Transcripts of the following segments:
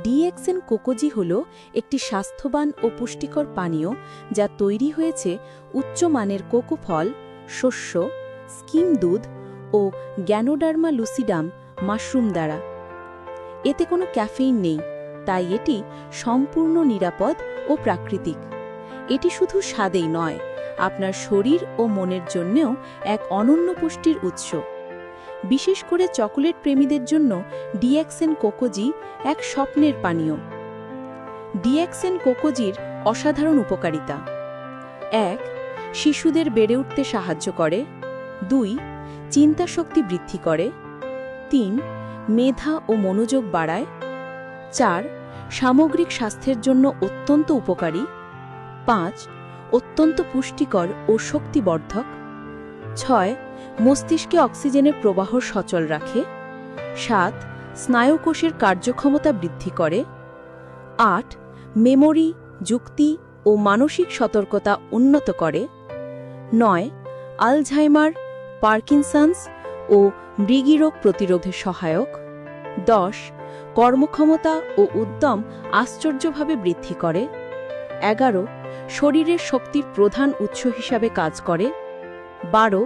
DXN কোকোজি হল একটি স্বাস্থ্যবান ও পুষ্টিকর পানীয় যা তৈরি হয়েছে উচ্চমানের কোকো ফল, শস্য, স্কিম দুধ ও গ্যানোডার্মা লুসিডাম মাশরুম দ্বারা। এতে কোনো ক্যাফেইন নেই, তাই এটি সম্পূর্ণ নিরাপদ ও প্রাকৃতিক। এটি শুধু স্বাদেই নয়, আপনার শরীর ও মনের জন্যও এক অনন্য পুষ্টির উৎস। বিশেষ করে চকোলেট প্রেমীদের জন্য ডিএক্সএন কোকোজি এক স্বপ্নের পানীয়। ডিএক্সএন কোকোজির অসাধারণ উপকারিতা: ১. শিশুদের বেড়ে উঠতে সাহায্য করে। ২. চিন্তাশক্তি বৃদ্ধি করে। ৩. মেধা ও মনোযোগ বাড়ায়। ৪. সামগ্রিক স্বাস্থ্যের জন্য অত্যন্ত উপকারী। ৫. অত্যন্ত পুষ্টিকর ও শক্তিবর্ধক। ৬. মস্তিষ্কে অক্সিজেনের প্রবাহ সচল রাখে। ৭. স্নায়ুকোষের কার্যক্ষমতা বৃদ্ধি করে। ৮. মেমোরি, যুক্তি ও মানসিক সতর্কতা উন্নত করে। ৯. আলঝাইমার, পার্কিনসন্স ও মৃগীরোগ প্রতিরোধে সহায়ক। ১০. কর্মক্ষমতা ও উদ্যম আশ্চর্যভাবে বৃদ্ধি করে। ১১. শরীরের শক্তির প্রধান উৎস হিসাবে কাজ করে। ১২.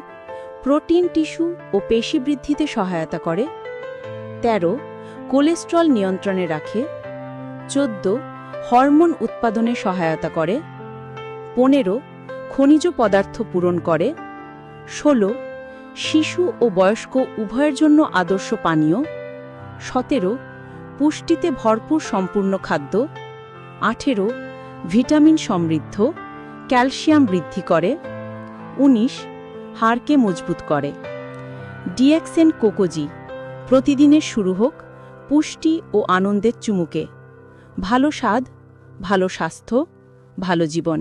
প্রোটিন, টিস্যু ও পেশি বৃদ্ধিতে সহায়তা করে। ১৩. কোলেস্টেরল নিয়ন্ত্রণে রাখে। ১৪. হরমোন উৎপাদনে সহায়তা করে। ১৫. খনিজ পদার্থ পূরণ করে। ১৬. শিশু ও বয়স্ক উভয়ের জন্য আদর্শ পানীয়। ১৭. পুষ্টিতে ভরপুর সম্পূর্ণ খাদ্য। ১৮. ভিটামিন সমৃদ্ধ, ক্যালসিয়াম বৃদ্ধি করে। ১৯. হাড়কে মজবুত করে। ডিএক্সএন কোকোজি প্রতিদিনের শুরু হোক পুষ্টি ও আনন্দের চুমুকে। ভালো স্বাদ, ভালো স্বাস্থ্য, ভালো জীবন।